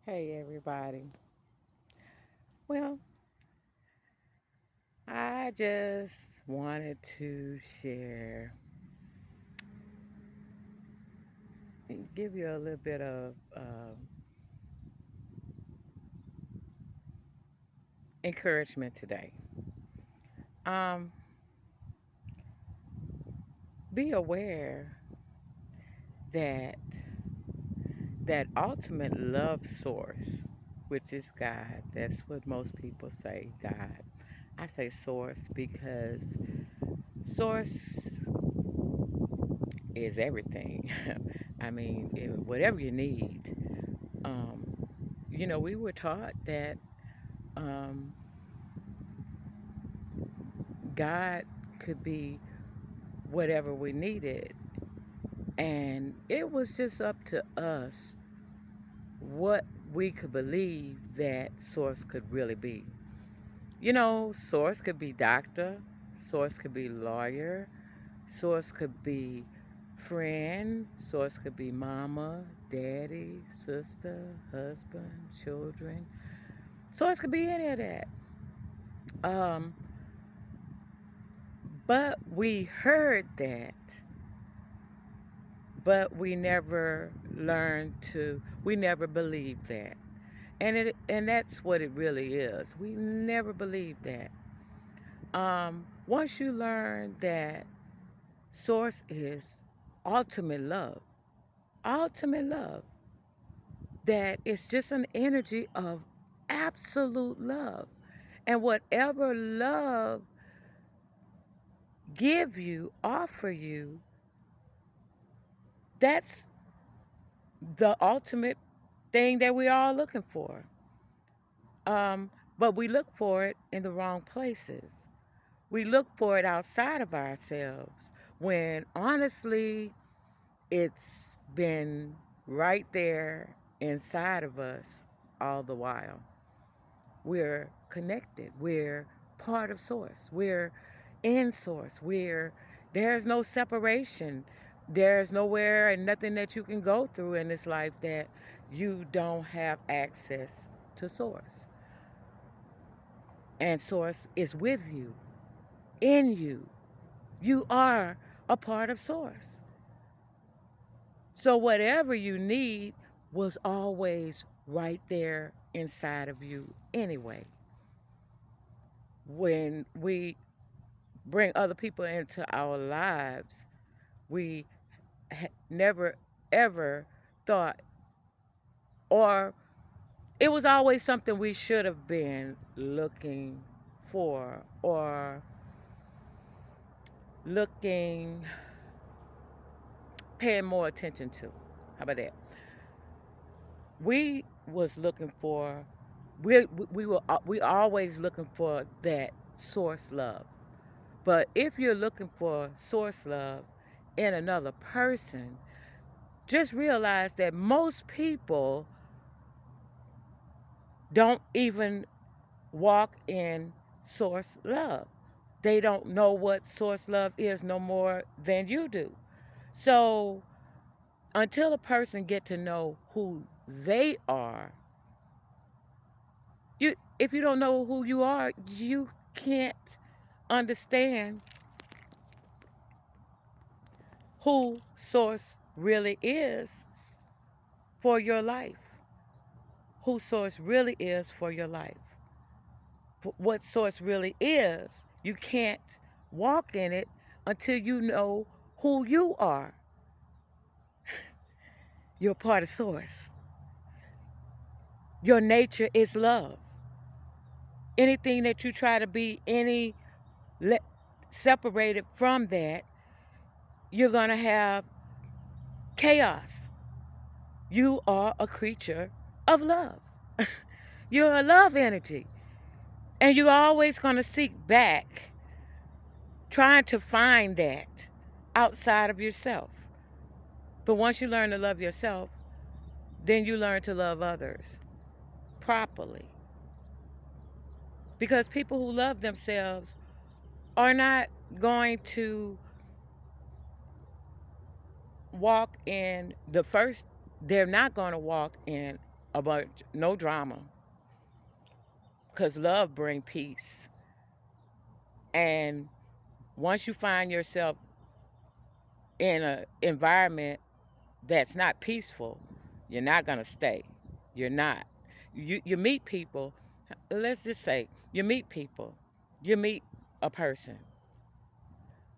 Hey everybody. Well, I just wanted to share, give you a little bit of encouragement today. Um, be aware that that ultimate love source, which is God, that's what most people say, God. I say source because source is everything. I mean, whatever you need. Um, we were taught that um, God could be whatever we needed, and it was just up to us what we could believe that source could really be. Source could be doctor, source could be lawyer, source could be friend, source could be mama, daddy, sister, husband, children. Source could be any of that. Um, but we heard that, but we never we never believed that. And that's what it really is. We never believed that. Once you learn that source is ultimate love, that it's just an energy of absolute love. And whatever love give you, offer you, that's the ultimate thing that we're all looking for. But we look for it in the wrong places. We look for it outside of ourselves when honestly it's been right there inside of us all the while. We're connected. We're part of Source. We're in Source. There's no separation. There's nowhere and nothing that you can go through in this life that you don't have access to Source. And Source is with you, in you. You are a part of Source. So whatever you need was always right there inside of you anyway. When we bring other people into our lives, we never ever thought, or it was always something we should have been looking for or looking, paying more attention to. How about that? We was looking for, we always looking for that source love. But if you're looking for source love in another person, just realize that most people don't even walk in source love. They don't know what source love is no more than you do. So until a person get to know who they are, if you don't know who you are, you can't understand who source really is for your life. Who source really is for your life. What source really is, you can't walk in it until you know who you are. You're part of source. Your nature is love. Anything that you try to be le- separated from that, you're going to have chaos. You are a creature of love. You're a love energy. And you're always going to seek back, trying to find that outside of yourself. But once you learn to love yourself, then you learn to love others properly. Because people who love themselves are not going to walk in they're not going to walk in a bunch, no drama, because love brings peace. And once you find yourself in an environment that's not peaceful, you're not going to stay. You're not. You meet people, let's just say, you meet people, you meet a person.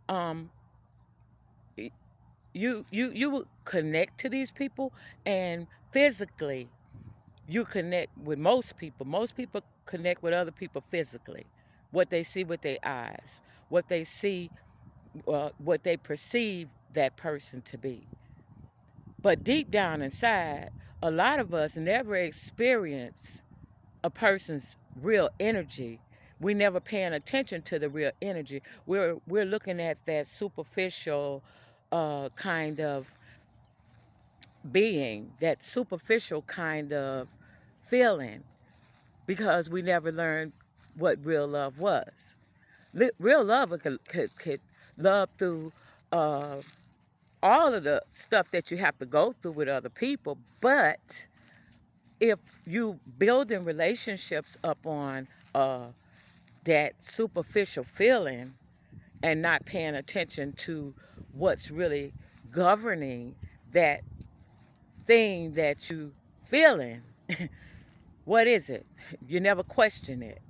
Um, you will connect to these people, and physically you connect with most people. Most people connect with other people physically, what they see with their eyes, what they see, what they perceive that person to be. But deep down inside, a lot of us never experience a person's real energy. We never paying attention to the real energy. We're looking at that superficial kind of being, that superficial kind of feeling, because we never learned what real love was. Real love could love through uh, all of the stuff that you have to go through with other people, but if you building relationships up on that superficial feeling and not paying attention to what's really governing that thing that you feeling, what is it? You never question it.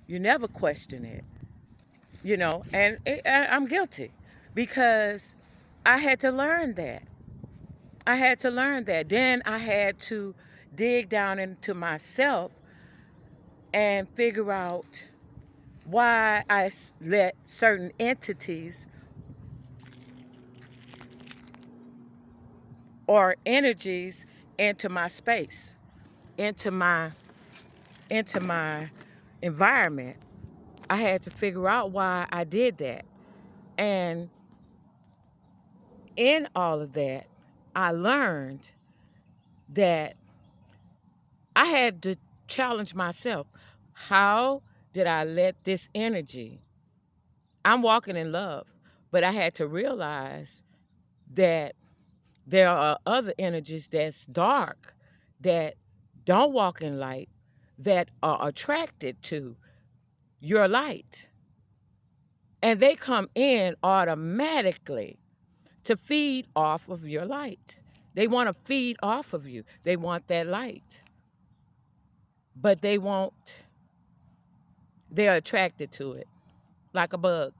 You never question it, I'm guilty because I had to learn that. I had to learn that. Then I had to dig down into myself and figure out why I let certain entities or energies into my space, into my into my environment. I had to figure out why I did that. And in all of that, I learned that I had to challenge myself. How did I let this energy? I'm walking in love, but I had to realize that there are other energies that's dark, that don't walk in light, that are attracted to your light. And they come in automatically to feed off of your light. They want to feed off of you. They want that light. But they won't, they're attracted to it like a bug,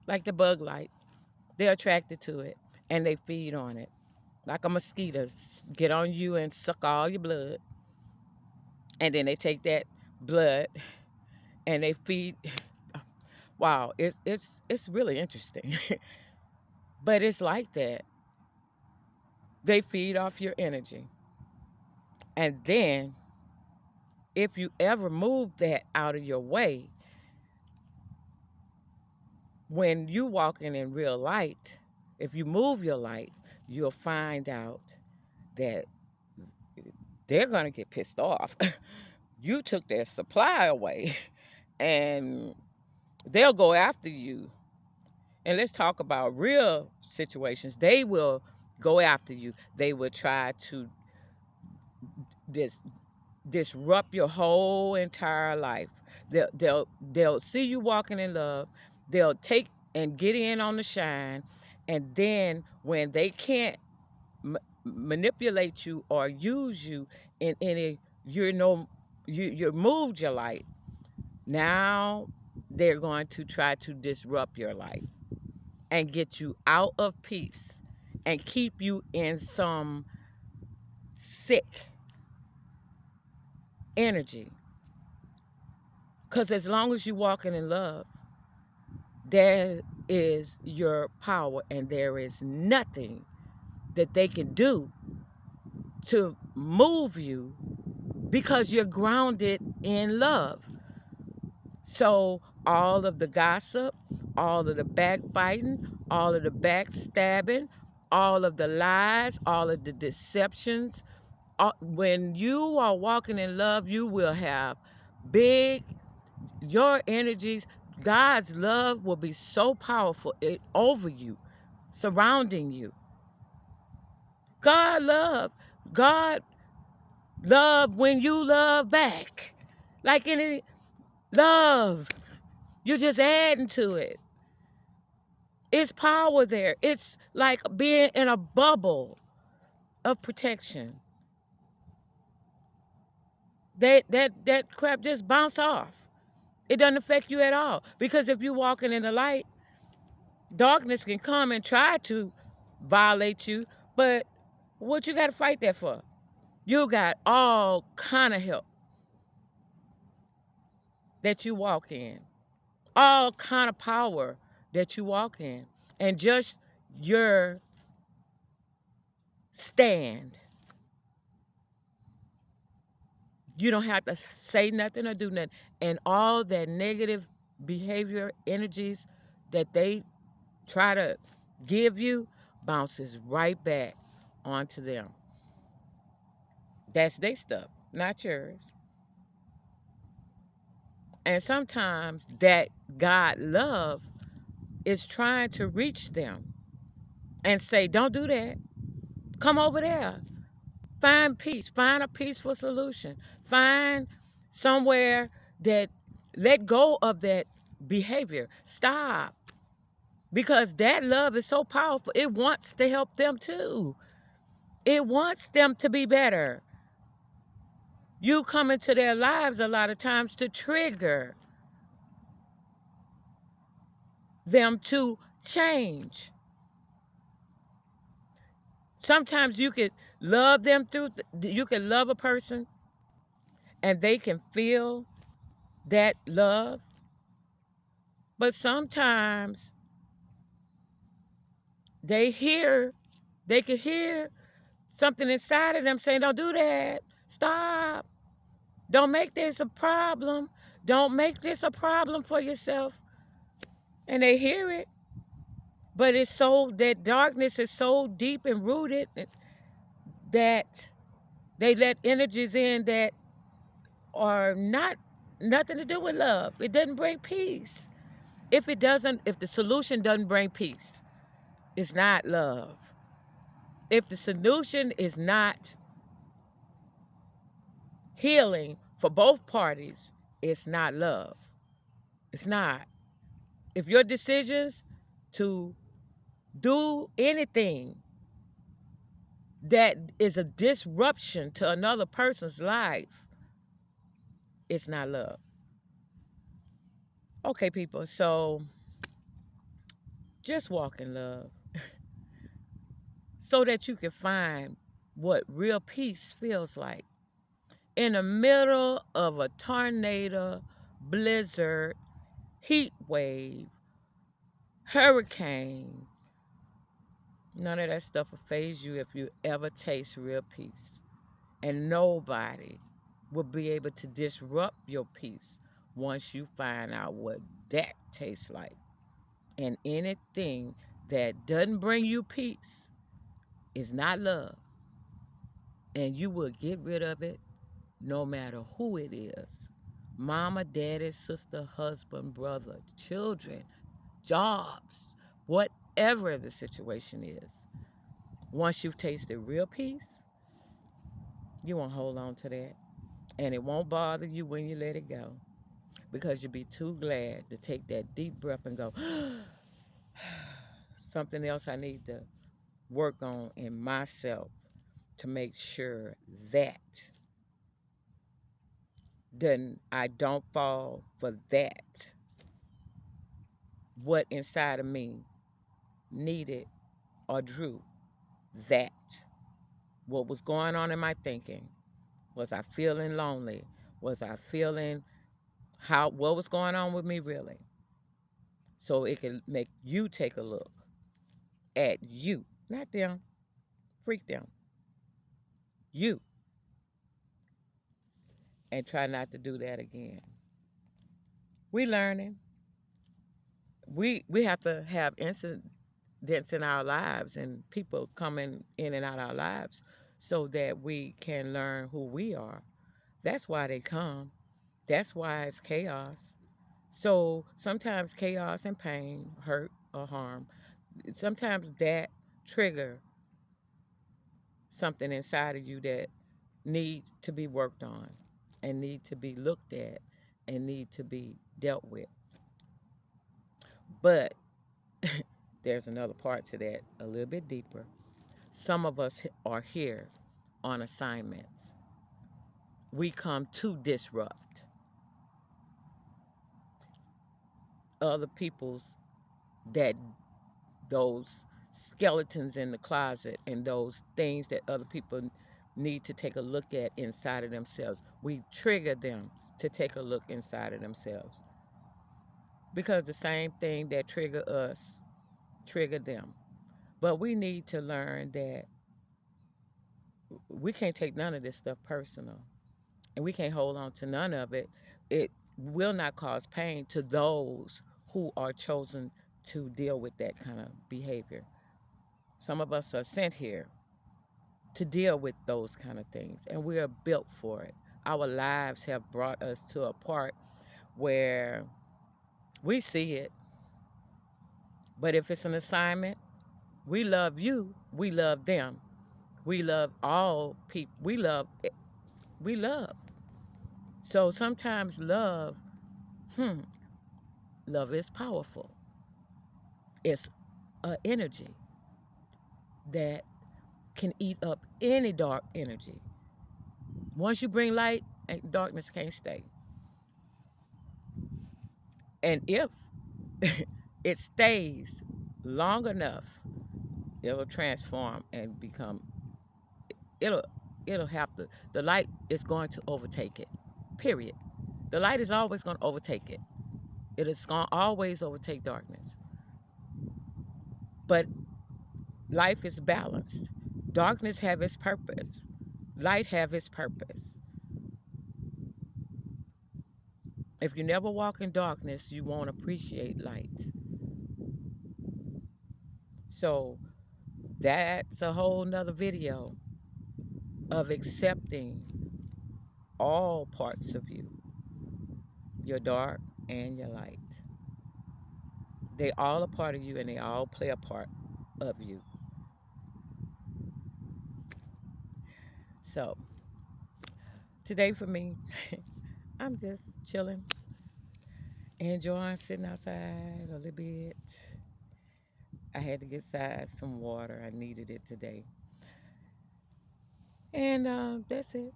like the bug light. They're attracted to it and they feed on it. Like a mosquito, get on you and suck all your blood. And then they take that blood and they feed. Wow, it's really interesting. But it's like that. They feed off your energy. And then if you ever move that out of your way, when you walking in real light, if you move your light, you'll find out that they're going to get pissed off. You took their supply away and they'll go after you. And let's talk about real situations. They will go after you. They will try to dis- disrupt your whole entire life. They'll see you walking in love. They'll take and get in on the shine. And then when they can't manipulate you or use you in any, you moved your light. Now they're going to try to disrupt your light and get you out of peace and keep you in some sick energy. Because as long as you're walking in love, there is your power, and there is nothing that they can do to move you because you're grounded in love. So all of the gossip, all of the backbiting, all of the backstabbing, all of the lies, all of the deceptions, when you are walking in love, you will have big, your energies, God's love will be so powerful over you, surrounding you. God love, God Love when you love back. Like any love, you're just adding to it. It's power there. It's like being in a bubble of protection. That crap just bounce off. It doesn't affect you at all. Because if you're walking in the light, darkness can come and try to violate you. But what you got to fight that for? You got all kind of help that you walk in. All kind of power that you walk in. And just your stand. You don't have to say nothing or do nothing. And all that negative behavior, energies that they try to give you bounces right back onto them. That's their stuff, not yours. And sometimes that God love is trying to reach them and say, don't do that. Come over there. Find peace. Find a peaceful solution. Find somewhere that let go of that behavior. Stop. Because that love is so powerful. It wants to help them too. It wants them to be better. You come into their lives a lot of times to trigger them to change. Sometimes you could love them you can love a person and they can feel that love. But sometimes they could hear something inside of them saying, don't do that. Stop. Don't make this a problem. Don't make this a problem for yourself. And they hear it. But it's so, that darkness is so deep and rooted that they let energies in that are nothing to do with love. It doesn't bring peace. If the solution doesn't bring peace, it's not love. If the solution is not healing for both parties, it's not love. It's not. If your decisions to do anything that is a disruption to another person's life, it's not love. Okay, people, so just walk in love so that you can find what real peace feels like. In the middle of a tornado, blizzard, heat wave, hurricane, none of that stuff will faze you if you ever taste real peace. And nobody will be able to disrupt your peace once you find out what that tastes like. And anything that doesn't bring you peace is not love. And you will get rid of it no matter who it is. Mama, daddy, sister, husband, brother, children, jobs, whatever the situation is. Once you've tasted real peace, you won't hold on to that. And it won't bother you when you let it go. Because you'll be too glad to take that deep breath and go, something else I need to work on in myself to make sure that then I don't fall for that. What inside of me needed or drew that. What was going on in my thinking? Was I feeling lonely? Was I feeling what was going on with me really? So it can make you take a look at you, not them, freak them, you, and try not to do that again. We learning. We have to have incidents in our lives and people coming in and out of our lives so that we can learn who we are. That's why they come. That's why it's chaos. So sometimes chaos and pain, hurt or harm, sometimes that trigger something inside of you that need to be worked on and need to be looked at and need to be dealt with. But there's another part to that, a little bit deeper. Some of us are here on assignments. We come to disrupt other people's, that those skeletons in the closet and those things that other people need to take a look at inside of themselves. We trigger them to take a look inside of themselves because the same thing that trigger us trigger them. But we need to learn that we can't take none of this stuff personal, and we can't hold on to none of it. It will not cause pain to those who are chosen to deal with that kind of behavior. Some of us are sent here to deal with those kind of things, and we are built for it. Our lives have brought us to a part where we see it. But if it's an assignment, we love you, we love them, we love all people, we love. So sometimes hmm, love is powerful. It's an energy that can eat up any dark energy. Once you bring light, darkness can't stay. And if it stays long enough, it'll transform and become, it'll it'll have to, the light is going to overtake it. Period. The light is always going to overtake it. It is going to always overtake darkness. But life is balanced. Darkness have its purpose. Light have its purpose. If you never walk in darkness, you won't appreciate light. So that's a whole nother video of accepting all parts of you, your dark and your light. They all a part of you and they all play a part of you. So today for me, I'm just chilling, enjoying sitting outside a little bit. I had to get inside some water. I needed it today. And that's it.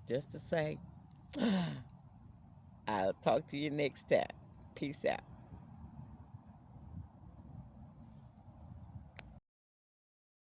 Just to say, I'll talk to you next time. Peace out.